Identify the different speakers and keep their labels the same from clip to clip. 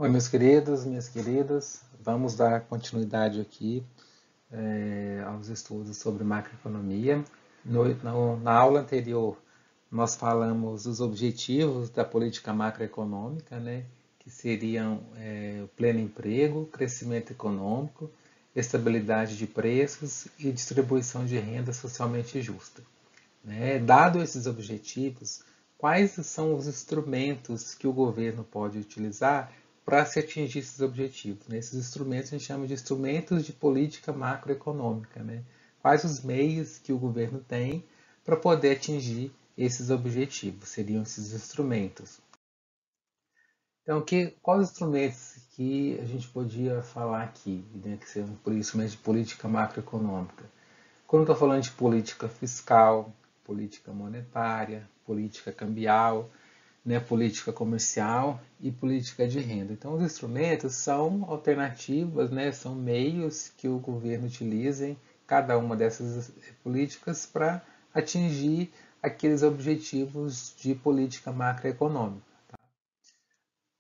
Speaker 1: Oi, meus queridos, minhas queridas, vamos dar continuidade aqui aos estudos sobre macroeconomia. Na aula anterior, nós falamos dos objetivos da política macroeconômica, né, que seriam o pleno emprego, crescimento econômico, estabilidade de preços e distribuição de renda socialmente justa. Dado esses objetivos, quais são os instrumentos que o governo pode utilizar para se atingir esses objetivos? Esses instrumentos a gente chama de instrumentos de política macroeconômica. Quais os meios que o governo tem para poder atingir esses objetivos? Seriam esses instrumentos. Então, quais os instrumentos que a gente podia falar aqui, que são instrumentos de política macroeconômica? Quando estou falando de política fiscal, política monetária, política cambial, política comercial e política de renda. Então, os instrumentos são alternativas, são meios que o governo utiliza em cada uma dessas políticas para atingir aqueles objetivos de política macroeconômica.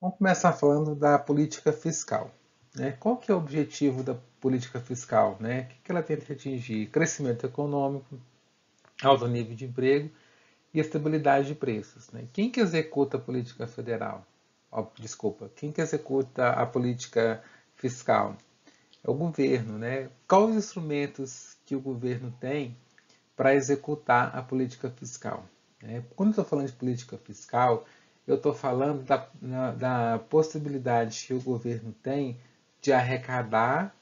Speaker 1: Vamos começar falando da política fiscal. Qual que é o objetivo da política fiscal? O que ela tenta atingir? Crescimento econômico, alto nível de emprego e estabilidade de preços. Quem que executa a política federal? Quem que executa a política fiscal? É o governo. Quais os instrumentos que o governo tem para executar a política fiscal? Quando eu estou falando de política fiscal, eu estou falando da possibilidade que o governo tem de arrecadar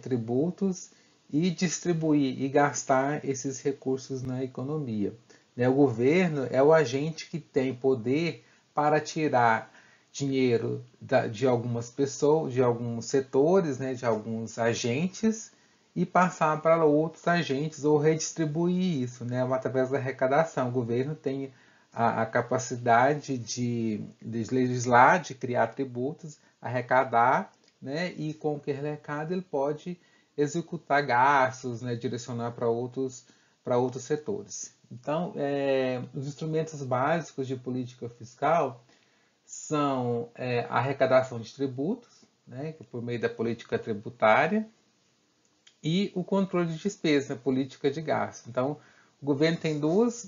Speaker 1: tributos e distribuir e gastar esses recursos na economia. O governo é o agente que tem poder para tirar dinheiro de algumas pessoas, de alguns setores, de alguns agentes e passar para outros agentes ou redistribuir isso, através da arrecadação. O governo tem a capacidade de legislar, de criar tributos, arrecadar, e com o que arrecada ele pode executar gastos, direcionar para outros setores. Então, os instrumentos básicos de política fiscal são a arrecadação de tributos, por meio da política tributária, e o controle de despesa, a política de gasto. Então, o governo tem dois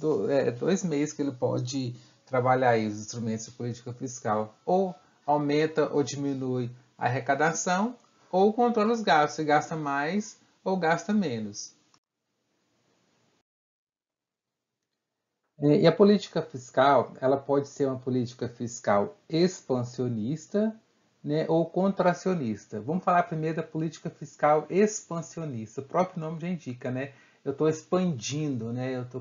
Speaker 1: meios que ele pode trabalhar aí, os instrumentos de política fiscal. Ou aumenta ou diminui a arrecadação, ou controla os gastos, se gasta mais ou gasta menos. E a política fiscal, ela pode ser uma política fiscal expansionista, ou contracionista. Vamos falar primeiro da política fiscal expansionista. O próprio nome já indica, Eu estou expandindo,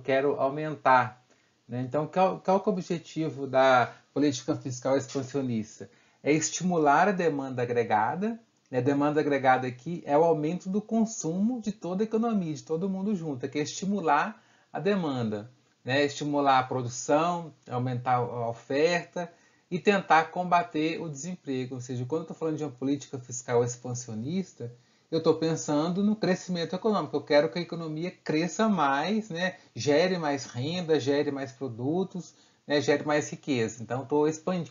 Speaker 1: quero aumentar. Então, qual é o objetivo da política fiscal expansionista? É estimular a demanda agregada. A demanda agregada aqui é o aumento do consumo de toda a economia, de todo mundo junto. Que é estimular a demanda. Estimular a produção, aumentar a oferta e tentar combater o desemprego. Ou seja, quando eu estou falando de uma política fiscal expansionista, eu estou pensando no crescimento econômico. Eu quero que a economia cresça mais, gere mais renda, gere mais produtos, gere mais riqueza. Então,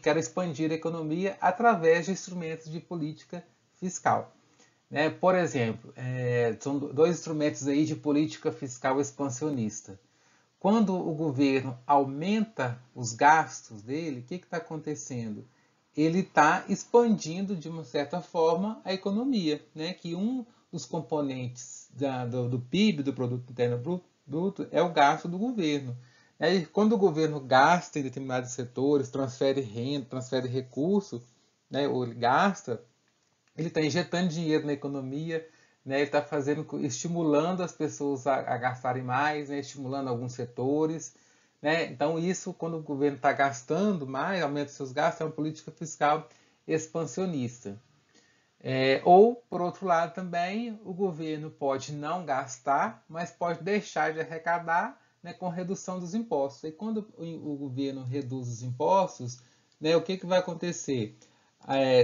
Speaker 1: quero expandir a economia através de instrumentos de política fiscal. Por exemplo, são dois instrumentos aí de política fiscal expansionista. Quando o governo aumenta os gastos dele, o que está acontecendo? Ele está expandindo, de uma certa forma, a economia. Que um dos componentes do PIB, do Produto Interno Bruto, é o gasto do governo. E quando o governo gasta em determinados setores, transfere renda, transfere recurso, ou ele gasta, ele está injetando dinheiro na economia, ele está estimulando as pessoas a gastarem mais, estimulando alguns setores. Então, isso, quando o governo está gastando mais, aumenta seus gastos, é uma política fiscal expansionista. Ou, por outro lado, também, o governo pode não gastar, mas pode deixar de arrecadar com redução dos impostos. E quando o governo reduz os impostos, o que vai acontecer?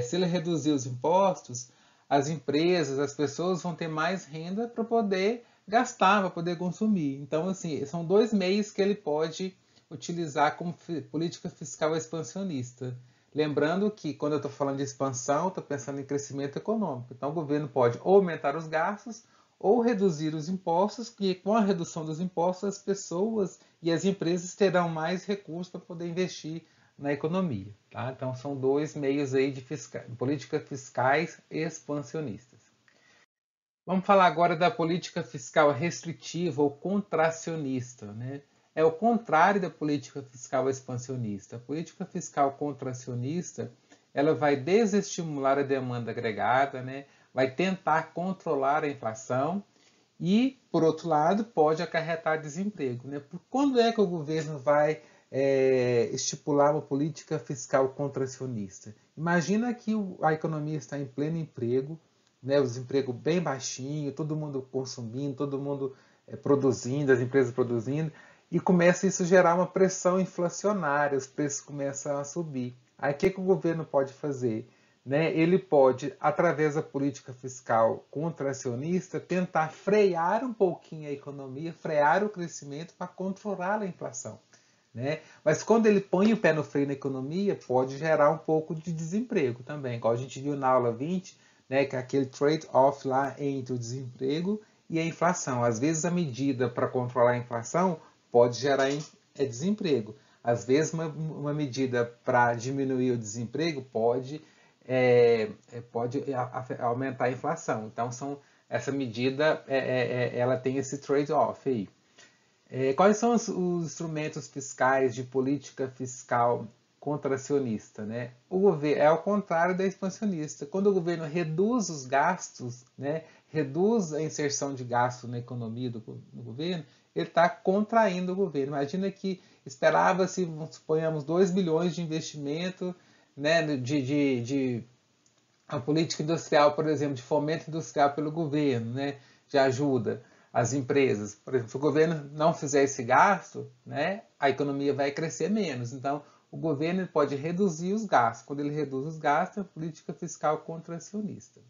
Speaker 1: Se ele reduzir os impostos, as empresas, as pessoas vão ter mais renda para poder gastar, para poder consumir. Então, assim, são dois meios que ele pode utilizar como política fiscal expansionista. Lembrando que quando eu estou falando de expansão, estou pensando em crescimento econômico. Então o governo pode ou aumentar os gastos ou reduzir os impostos, que com a redução dos impostos as pessoas e as empresas terão mais recursos para poder investir na economia. Tá? Então são dois meios aí de políticas fiscais expansionistas. Vamos falar agora da política fiscal restritiva ou contracionista, né? É o contrário da política fiscal expansionista. A política fiscal contracionista, ela vai desestimular a demanda agregada, né? Vai tentar controlar a inflação e, por outro lado, pode acarretar desemprego, né? Quando é que o governo vai estipular uma política fiscal contracionista? Imagina que a economia está em pleno emprego, né, o desemprego bem baixinho, todo mundo consumindo, todo mundo produzindo, as empresas produzindo, e começa isso a gerar uma pressão inflacionária, os preços começam a subir. Aí o que o governo pode fazer? Né? Ele pode, através da política fiscal contracionista, tentar frear um pouquinho a economia, frear o crescimento para controlar a inflação. Né? Mas quando ele põe o pé no freio na economia, pode gerar um pouco de desemprego também, igual a gente viu na aula 20, né, que é aquele trade-off lá entre o desemprego e a inflação. Às vezes a medida para controlar a inflação pode gerar desemprego. Às vezes uma medida para diminuir o desemprego pode aumentar a inflação. Então essa medida ela tem esse trade-off aí. Quais são os instrumentos fiscais de política fiscal contracionista? Né? O governo é ao contrário da expansionista. Quando o governo reduz os gastos, né, reduz a inserção de gasto na economia do governo, ele está contraindo o governo. Imagina que esperava-se, suponhamos, 2 bilhões de investimento, né, de a política industrial, por exemplo, de fomento industrial pelo governo, né, de ajuda às empresas. Por exemplo, se o governo não fizer esse gasto, né, a economia vai crescer menos. Então, o governo pode reduzir os gastos. Quando ele reduz os gastos, é a política fiscal contracionista.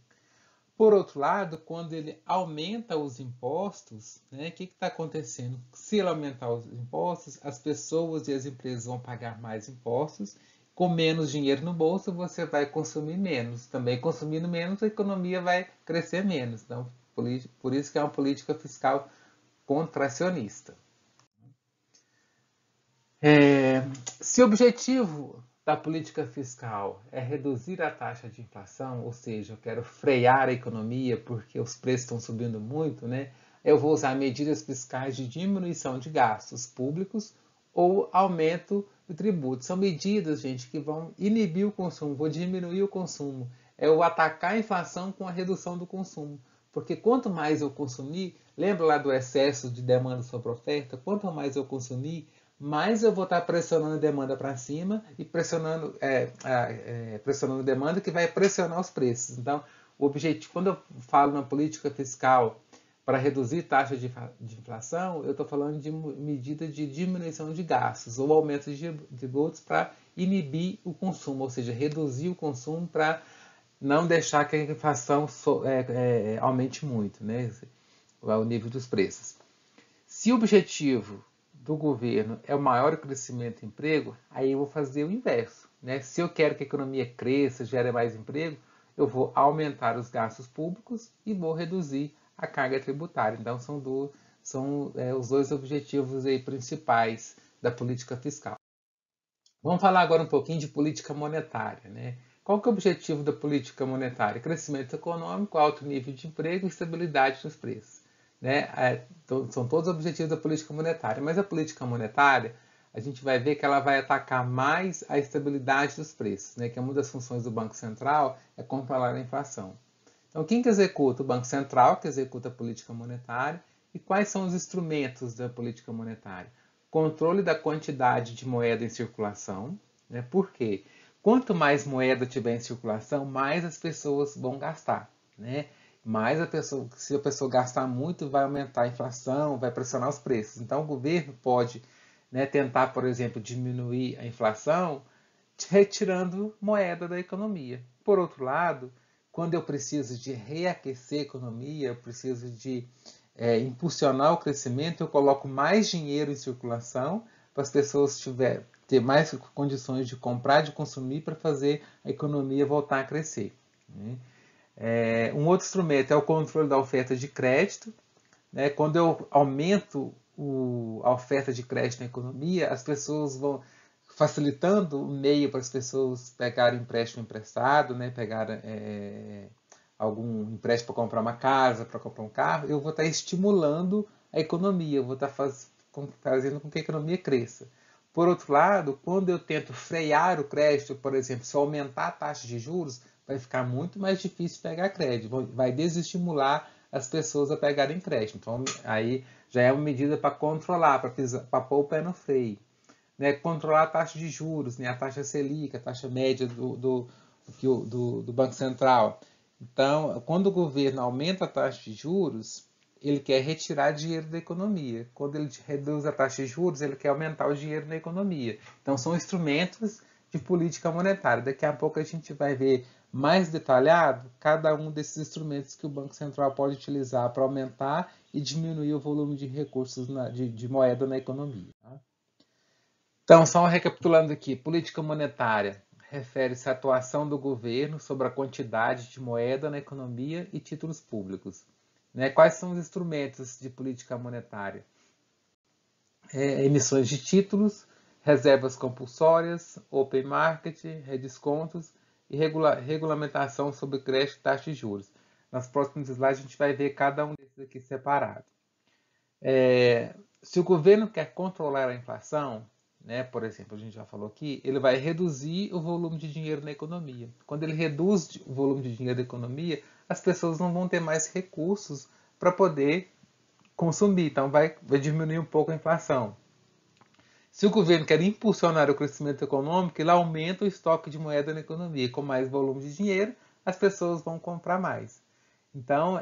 Speaker 1: Por outro lado, quando ele aumenta os impostos, né, o que está acontecendo? Se ele aumentar os impostos, as pessoas e as empresas vão pagar mais impostos. Com menos dinheiro no bolso, você vai consumir menos. Também consumindo menos, a economia vai crescer menos. Então, por isso que é uma política fiscal contracionista. Se o objetivo da política fiscal é reduzir a taxa de inflação, ou seja, eu quero frear a economia porque os preços estão subindo muito, né? Eu vou usar medidas fiscais de diminuição de gastos públicos ou aumento de tributos. São medidas, gente, que vão inibir o consumo, vão diminuir o consumo. É o atacar a inflação com a redução do consumo. Porque quanto mais eu consumir, lembra lá do excesso de demanda sobre oferta? Quanto mais eu consumir, mais eu vou estar pressionando a demanda para cima e pressionando a demanda que vai pressionar os preços. Então, o objetivo, quando eu falo na política fiscal para reduzir taxa de inflação, eu estou falando de medida de diminuição de gastos ou aumento de tributos para inibir o consumo, ou seja, reduzir o consumo para não deixar que a inflação aumente muito, né, o nível dos preços. Se o objetivo do governo é o maior crescimento e emprego, aí eu vou fazer o inverso. Né? Se eu quero que a economia cresça, gere mais emprego, eu vou aumentar os gastos públicos e vou reduzir a carga tributária. Então, são os dois objetivos aí principais da política fiscal. Vamos falar agora um pouquinho de política monetária. Né? Qual que é o objetivo da política monetária? Crescimento econômico, alto nível de emprego e estabilidade nos preços. Né? São todos os objetivos da política monetária. Mas a política monetária, a gente vai ver que ela vai atacar mais a estabilidade dos preços, né? Que é uma das funções do Banco Central é controlar a inflação. Então, quem que executa? O Banco Central, que executa a política monetária. E quais são os instrumentos da política monetária? Controle da quantidade de moeda em circulação. Né? Por quê? Quanto mais moeda tiver em circulação, mais as pessoas vão gastar. Né? Mas se a pessoa gastar muito, vai aumentar a inflação, vai pressionar os preços. Então, o governo pode, né, tentar, por exemplo, diminuir a inflação retirando moeda da economia. Por outro lado, quando eu preciso de reaquecer a economia, eu preciso de impulsionar o crescimento, eu coloco mais dinheiro em circulação para as pessoas ter mais condições de comprar, de consumir, para fazer a economia voltar a crescer. Né? Um outro instrumento é o controle da oferta de crédito. Né? Quando eu aumento a oferta de crédito na economia, as pessoas vão facilitando o meio para as pessoas pegarem empréstimo emprestado, né? Pegar algum empréstimo para comprar uma casa, para comprar um carro, eu vou estar estimulando a economia, eu vou estar fazendo com que a economia cresça. Por outro lado, quando eu tento frear o crédito, por exemplo, se eu aumentar a taxa de juros, vai ficar muito mais difícil pegar crédito, vai desestimular as pessoas a pegarem crédito. Então, aí já é uma medida para controlar, para pôr o pé no freio. Né? Controlar a taxa de juros, né? A taxa Selic, a taxa média do Banco Central. Então, quando o governo aumenta a taxa de juros, ele quer retirar dinheiro da economia. Quando ele reduz a taxa de juros, ele quer aumentar o dinheiro na economia. Então, são instrumentos de política monetária. Daqui a pouco a gente vai ver mais detalhado cada um desses instrumentos que o Banco Central pode utilizar para aumentar e diminuir o volume de recursos de moeda na economia. Tá? Então, só recapitulando aqui, política monetária refere-se à atuação do governo sobre a quantidade de moeda na economia e títulos públicos. Né? Quais são os instrumentos de política monetária? Emissões de títulos, reservas compulsórias, open market, redescontos e regulamentação sobre crédito e taxa de juros. Nas próximas slides a gente vai ver cada um desses aqui separado. Se o governo quer controlar a inflação, né, por exemplo, a gente já falou aqui, ele vai reduzir o volume de dinheiro na economia. Quando ele reduz o volume de dinheiro da economia, as pessoas não vão ter mais recursos para poder consumir, então vai diminuir um pouco a inflação. Se o governo quer impulsionar o crescimento econômico, ele aumenta o estoque de moeda na economia. Com mais volume de dinheiro, as pessoas vão comprar mais. Então,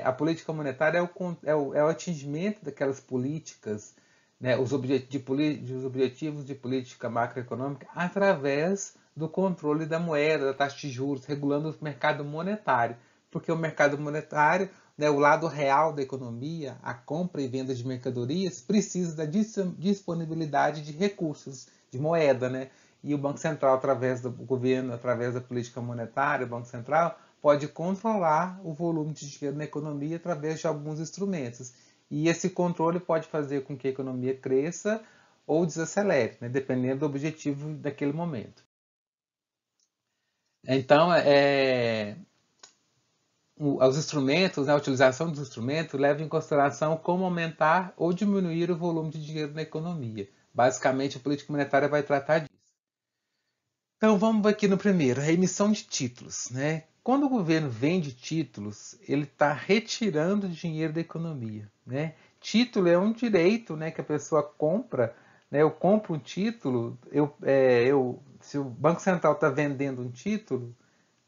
Speaker 1: a política monetária é o atingimento daquelas políticas, né, os objetivos de política macroeconômica através do controle da moeda, da taxa de juros, regulando o mercado monetário. Porque o mercado monetário, né, o lado real da economia, a compra e venda de mercadorias, precisa da disponibilidade de recursos, de moeda. Né? E o Banco Central, através do governo, através da política monetária, o Banco Central, pode controlar o volume de dinheiro na economia através de alguns instrumentos. E esse controle pode fazer com que a economia cresça ou desacelere, né, dependendo do objetivo daquele momento. Então, os instrumentos, né, a utilização dos instrumentos leva em consideração como aumentar ou diminuir o volume de dinheiro na economia. Basicamente, a política monetária vai tratar disso. Então, vamos aqui no primeiro, a emissão de títulos. Né? Quando o governo vende títulos, ele está retirando dinheiro da economia. Né? Título é um direito, né, que a pessoa compra. Né? Eu compro um título, se o Banco Central está vendendo um título,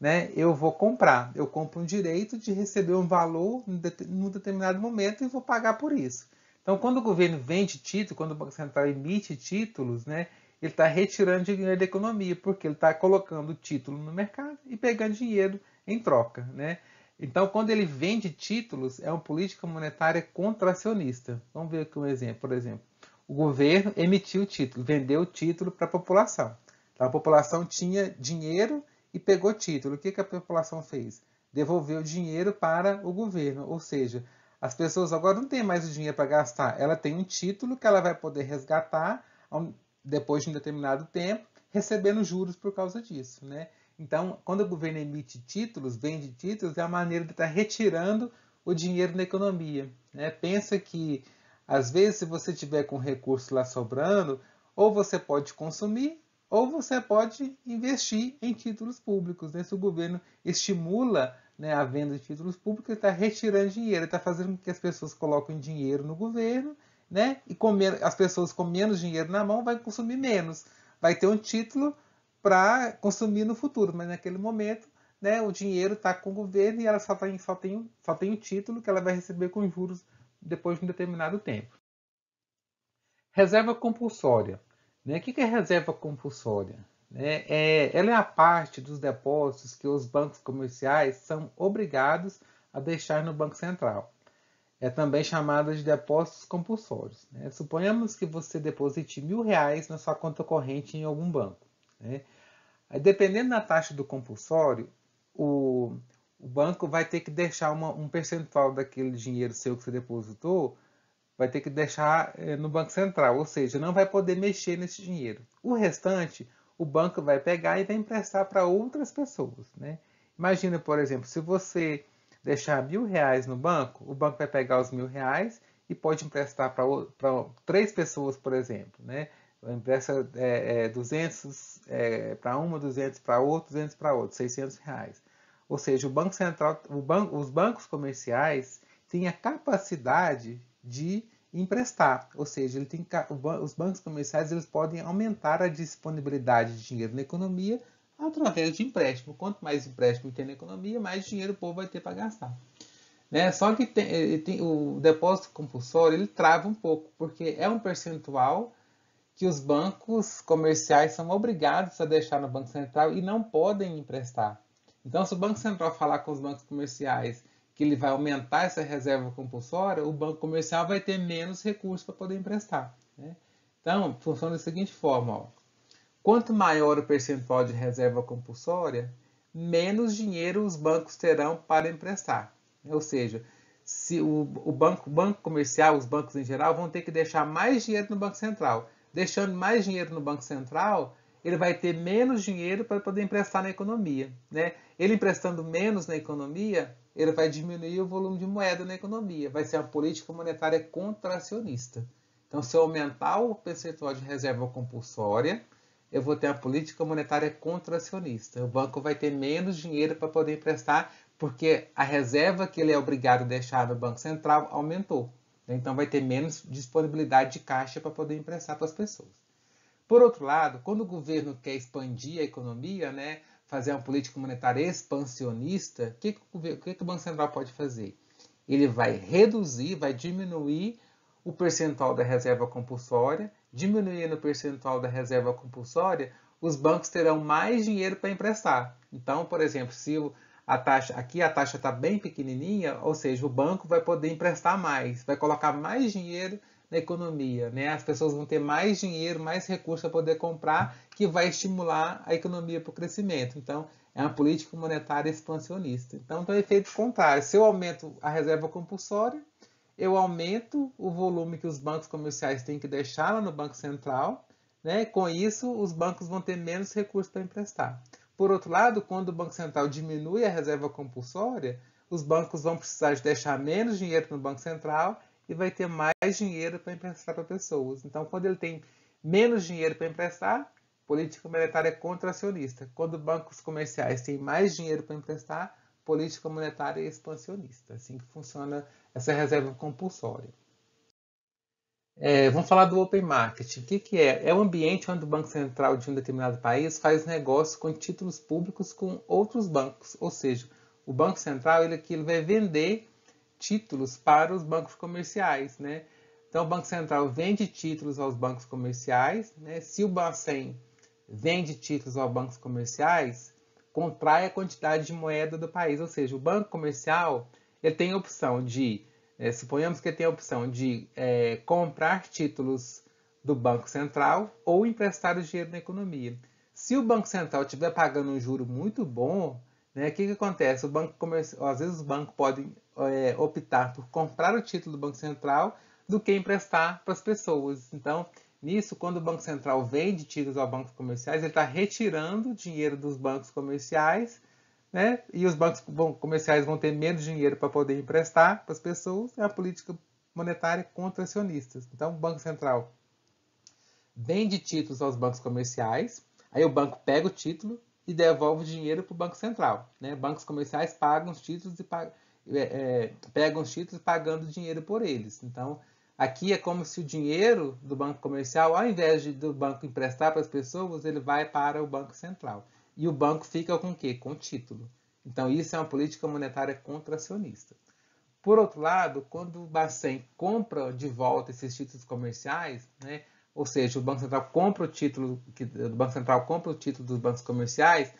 Speaker 1: né, eu vou comprar. Eu compro um direito de receber um valor em um determinado momento e vou pagar por isso. Então, quando o governo vende título, quando o Banco Central emite títulos, né, ele está retirando dinheiro da economia, porque ele está colocando o título no mercado e pegando dinheiro em troca. Né? Então, quando ele vende títulos, é uma política monetária contracionista. Vamos ver aqui um exemplo. Por exemplo, o governo emitiu o título, vendeu o título para a população. Então, a população tinha dinheiro e pegou título. O que a população fez? Devolveu o dinheiro para o governo. Ou seja, as pessoas agora não têm mais o dinheiro para gastar. Ela tem um título que ela vai poder resgatar depois de um determinado tempo, recebendo juros por causa disso. Né? Então, quando o governo emite títulos, vende títulos, é a maneira de estar retirando o dinheiro da economia. Né? Pensa que, às vezes, se você tiver com recurso lá sobrando, ou você pode consumir, ou você pode investir em títulos públicos. Né? Se o governo estimula, né, a venda de títulos públicos, ele está retirando dinheiro, ele está fazendo com que as pessoas coloquem dinheiro no governo, né? E as pessoas com menos dinheiro na mão vão consumir menos. Vai ter um título para consumir no futuro, mas naquele momento, né, o dinheiro está com o governo e ela só tem o título que ela vai receber com juros depois de um determinado tempo. Reserva compulsória. Né? O que é reserva compulsória? Ela é a parte dos depósitos que os bancos comerciais são obrigados a deixar no Banco Central. é também chamada de depósitos compulsórios, né? Suponhamos que você deposite R$ 1.000 na sua conta corrente em algum banco, né? Aí, dependendo da taxa do compulsório, o banco vai ter que deixar um percentual daquele dinheiro seu que você depositou, vai ter que deixar no Banco Central, ou seja, não vai poder mexer nesse dinheiro. O restante, o banco vai pegar e vai emprestar para outras pessoas, né? Imagina, por exemplo, se você deixar R$ 1.000 no banco, o banco vai pegar os R$ 1.000 e pode emprestar para 3 pessoas, por exemplo, né? Empresta 200 para uma, 200 para outro, 200 para outro, R$ 600. Ou seja, o Banco Central, os bancos comerciais têm a capacidade de emprestar, ou seja, os bancos comerciais eles podem aumentar a disponibilidade de dinheiro na economia através de empréstimo. Quanto mais empréstimo tem na economia, mais dinheiro o povo vai ter para gastar. Né? Só que o depósito compulsório ele trava um pouco, porque é um percentual que os bancos comerciais são obrigados a deixar no Banco Central e não podem emprestar. Então, se o Banco Central falar com os bancos comerciais que ele vai aumentar essa reserva compulsória, o banco comercial vai ter menos recursos para poder emprestar. Né? Então, funciona da seguinte forma: ó. Quanto maior o percentual de reserva compulsória, menos dinheiro os bancos terão para emprestar. Ou seja, se o banco comercial, os bancos em geral, vão ter que deixar mais dinheiro no Banco Central. Deixando mais dinheiro no Banco Central, ele vai ter menos dinheiro para poder emprestar na economia. Né? Ele emprestando menos na economia, ele vai diminuir o volume de moeda na economia. Vai ser uma política monetária contracionista. Então, se eu aumentar o percentual de reserva compulsória, eu vou ter a política monetária contracionista. O banco vai ter menos dinheiro para poder emprestar, porque a reserva que ele é obrigado a deixar no Banco Central aumentou. Então vai ter menos disponibilidade de caixa para poder emprestar para as pessoas. Por outro lado, quando o governo quer expandir a economia, né, fazer uma política monetária expansionista, o que o Banco Central pode fazer? Ele vai reduzir, vai diminuir o percentual da reserva compulsória. Diminuindo o percentual da reserva compulsória, os bancos terão mais dinheiro para emprestar. Então, por exemplo, se aqui a taxa está bem pequenininha, ou seja, o banco vai poder emprestar mais, vai colocar mais dinheiro na economia, né? As pessoas vão ter mais dinheiro, mais recursos para poder comprar, que vai estimular a economia para o crescimento. Então, é uma política monetária expansionista. Então, tem um efeito contrário. Se eu aumento a reserva compulsória, eu aumento o volume que os bancos comerciais têm que deixar lá no Banco Central, né? Com isso, os bancos vão ter menos recursos para emprestar. Por outro lado, quando o Banco Central diminui a reserva compulsória, os bancos vão precisar de deixar menos dinheiro no Banco Central e vai ter mais dinheiro para emprestar para pessoas. Então, quando ele tem menos dinheiro para emprestar, política monetária contracionista. Quando bancos comerciais têm mais dinheiro para emprestar, política monetária expansionista. Assim que funciona essa reserva compulsória. Vamos falar do Open Market. O que é? É o ambiente onde o Banco Central de um determinado país faz negócio com títulos públicos com outros bancos. Ou seja, o Banco Central ele vai vender títulos para os bancos comerciais. Né? Então, o Banco Central vende títulos aos bancos comerciais. Né? Se o Bacen vende títulos aos bancos comerciais, contrai a quantidade de moeda do país. Ou seja, o banco comercial ele tem a opção de suponhamos que ele tem a opção de comprar títulos do Banco Central ou emprestar o dinheiro na economia. Se o Banco Central estiver pagando um juro muito bom, né, o que acontece? Às vezes os bancos podem optar por comprar o título do Banco Central do que emprestar para as pessoas. Então, nisso, quando o Banco Central vende títulos aos bancos comerciais, ele está retirando dinheiro dos bancos comerciais, né? E os bancos comerciais vão ter menos dinheiro para poder emprestar para as pessoas, é a política monetária contracionista. Então, o Banco Central vende títulos aos bancos comerciais, aí o banco pega o título e devolve o dinheiro para o Banco Central. Né? Bancos comerciais pagam os títulos e pegam os títulos pagando dinheiro por eles. Então, aqui é como se o dinheiro do banco comercial, ao invés do banco emprestar para as pessoas, ele vai para o Banco Central. E o banco fica com o quê? Com o título. Então, isso é uma política monetária contracionista. Por outro lado, quando o Bacen compra de volta esses títulos comerciais, né, ou seja, o Banco Central compra o título, o Banco Central compra o título dos bancos comerciais,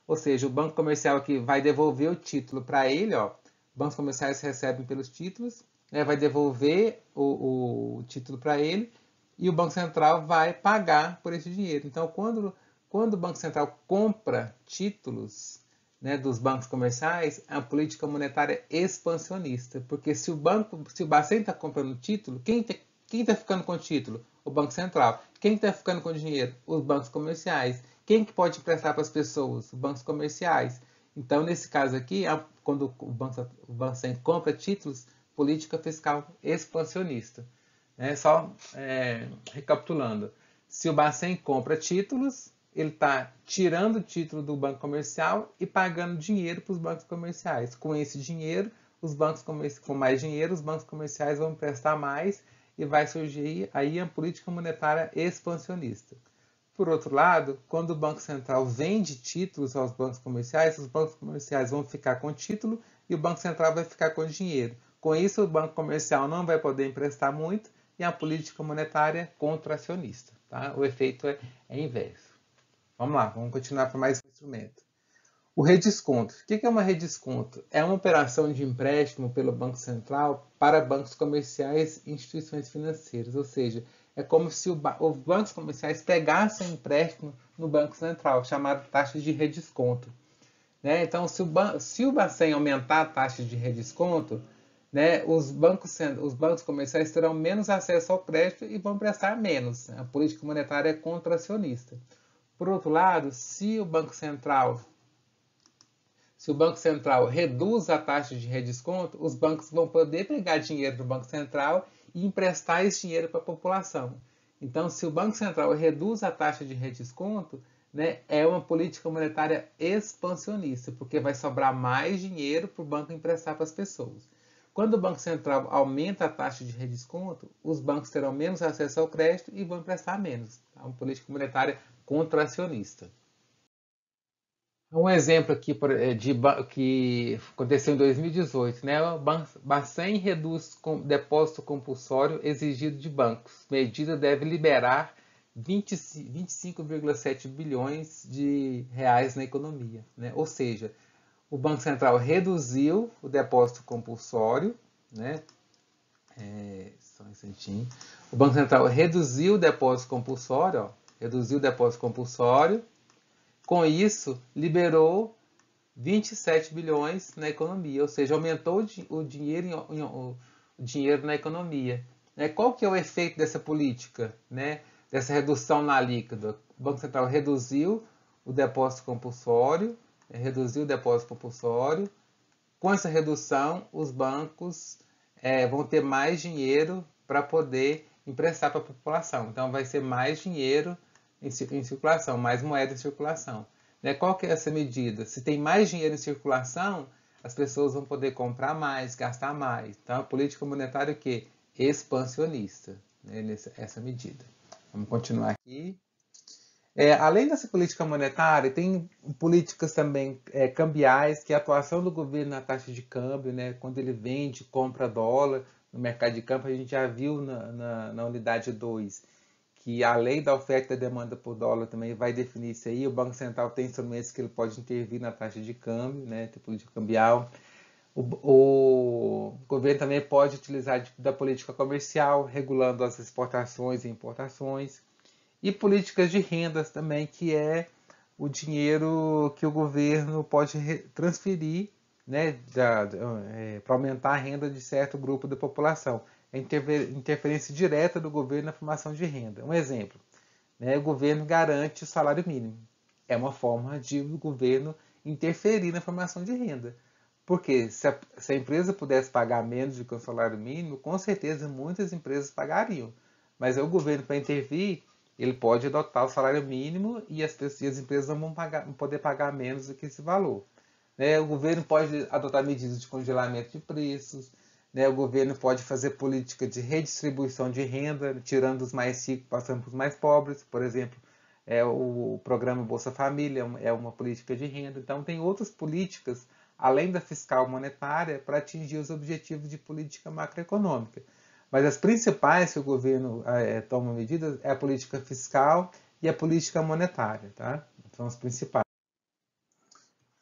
Speaker 1: ou seja, o banco comercial que vai devolver o título para ele, ó, bancos comerciais recebem pelos títulos, né, vai devolver o título para ele e o Banco Central vai pagar por esse dinheiro. Então, quando o Banco Central compra títulos, né, dos bancos comerciais, é uma política monetária expansionista, porque se o Bacen está comprando título, quem está ficando com o título? O Banco Central. Quem está ficando com o dinheiro? Os bancos comerciais. Quem que pode emprestar para as pessoas? Os bancos comerciais. Então, nesse caso aqui, quando o Bacen compra títulos, política fiscal expansionista. Só recapitulando, se o Bacen compra títulos, ele está tirando o título do banco comercial e pagando dinheiro para os bancos comerciais. Com esse dinheiro, com mais dinheiro, os bancos comerciais vão emprestar mais e vai surgir aí a política monetária expansionista. Por outro lado, quando o Banco Central vende títulos aos bancos comerciais, os bancos comerciais vão ficar com título e o Banco Central vai ficar com dinheiro. Com isso, o banco comercial não vai poder emprestar muito e a política monetária contracionista. Tá? O efeito é inverso. Vamos lá, vamos continuar para mais um instrumento. O redesconto. O que é uma redesconto? É uma operação de empréstimo pelo Banco Central para bancos comerciais e instituições financeiras. Ou seja, é como se os bancos comerciais pegassem empréstimo no Banco Central, chamado taxa de redesconto. Né? Então, se o Bacen aumentar a taxa de redesconto, né, os bancos comerciais terão menos acesso ao crédito e vão prestar menos. A política monetária é contracionista. Por outro lado, se o Banco Central reduz a taxa de redesconto, os bancos vão poder pegar dinheiro do Banco Central e emprestar esse dinheiro para a população. Então, se o Banco Central reduz a taxa de redesconto, né, é uma política monetária expansionista, porque vai sobrar mais dinheiro para o banco emprestar para as pessoas. Quando o Banco Central aumenta a taxa de redesconto, os bancos terão menos acesso ao crédito e vão emprestar menos. É uma política monetária contracionista. Um exemplo aqui que aconteceu em 2018, né? O Bacen reduz depósito compulsório exigido de bancos. Medida deve liberar 25,7 bilhões de reais na economia, né? Ou seja, o Banco Central reduziu o depósito compulsório, né? Só um instantinho. O Banco Central reduziu o depósito compulsório, ó, reduziu o depósito compulsório. Com isso, liberou 27 bilhões na economia, ou seja, aumentou o dinheiro na economia. Qual que é o efeito dessa política, né? Dessa redução na líquida? O Banco Central reduziu o depósito compulsório, Com essa redução, os bancos vão ter mais dinheiro para poder emprestar para a população. Então, vai ser mais dinheiro em circulação, mais moeda em circulação. Qual que é essa medida? Se tem mais dinheiro em circulação, as pessoas vão poder comprar mais, gastar mais. Então, a política monetária é o quê? Expansionista, né, essa medida. Vamos continuar aqui. Além dessa política monetária, tem políticas também cambiais, que é a atuação do governo na taxa de câmbio, né? Quando ele vende, compra dólar no mercado de câmbio, a gente já viu na unidade 2, que a lei da oferta e da demanda por dólar também vai definir isso aí. O Banco Central tem instrumentos que ele pode intervir na taxa de câmbio, né? Tem política cambial. O governo também pode utilizar da política comercial, regulando as exportações e importações. E políticas de rendas também, que é o dinheiro que o governo pode transferir, né, para aumentar a renda de certo grupo da população. É interferência direta do governo na formação de renda. Um exemplo, né, o governo garante o salário mínimo. É uma forma de o governo interferir na formação de renda. Porque se a empresa pudesse pagar menos do que o salário mínimo, com certeza muitas empresas pagariam. Mas o governo, para intervir, ele pode adotar o salário mínimo e as empresas não vão poder pagar menos do que esse valor. O governo pode adotar medidas de congelamento de preços, o governo pode fazer política de redistribuição de renda, tirando os mais ricos, passando para os mais pobres. Por exemplo, o programa Bolsa Família é uma política de renda. Então, tem outras políticas, além da fiscal monetária, para atingir os objetivos de política macroeconômica. Mas as principais que o governo toma medidas é a política fiscal e a política monetária, tá? São as principais.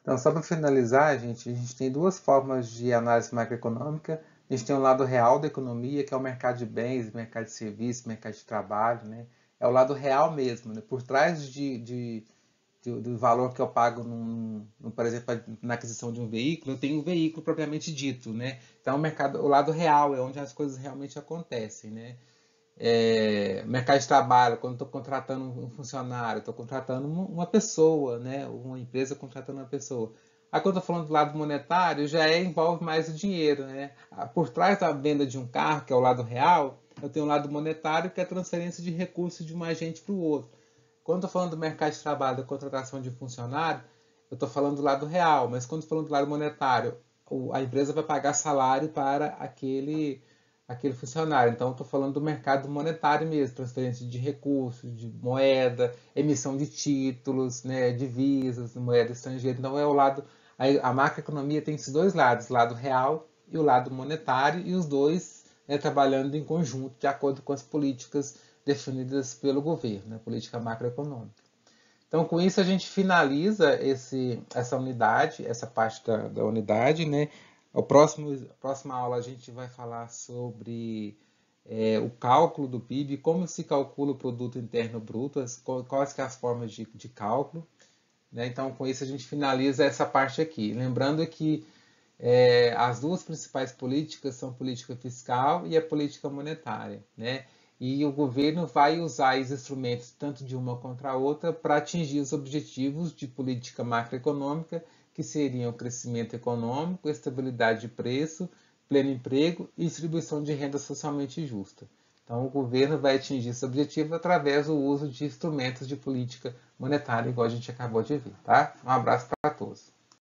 Speaker 1: Então, só para finalizar, a gente tem duas formas de análise macroeconômica, A gente tem o lado real da economia, que é o mercado de bens, mercado de serviços, mercado de trabalho, né? É o lado real mesmo, né? Por trás do valor que eu pago, por exemplo, na aquisição de um veículo, eu tenho um veículo propriamente dito, né? Então, o lado real é onde as coisas realmente acontecem, né? Mercado de trabalho, quando estou contratando um funcionário, estou contratando uma pessoa, né? Uma empresa contratando uma pessoa. Aí quando estou falando do lado monetário, envolve mais o dinheiro, né? Por trás da venda de um carro, que é o lado real, eu tenho o lado monetário, que é a transferência de recursos de um agente para o outro. Quando estou falando do mercado de trabalho, da contratação de funcionário, eu estou falando do lado real, mas quando estou falando do lado monetário, a empresa vai pagar salário para aquele funcionário. Então, estou falando do mercado monetário mesmo, transferência de recursos, de moeda, emissão de títulos, né, divisas, moeda estrangeira. Então, a macroeconomia tem esses dois lados, o lado real e o lado monetário, e os dois, né, trabalhando em conjunto, de acordo com as políticas definidas pelo governo, a política macroeconômica. Então, com isso, a gente finaliza essa unidade, essa parte da unidade, né? A próxima aula a gente vai falar sobre o cálculo do PIB, como se calcula o produto interno bruto, quais que são as formas de cálculo. Né? Então, com isso, a gente finaliza essa parte aqui. Lembrando que as duas principais políticas são a política fiscal e a política monetária, né? E o governo vai usar os instrumentos tanto de uma contra a outra para atingir os objetivos de política macroeconômica, que seriam o crescimento econômico, estabilidade de preço, pleno emprego e distribuição de renda socialmente justa. Então, o governo vai atingir esse objetivo através do uso de instrumentos de política monetária, igual a gente acabou de ver. Tá? Um abraço para todos.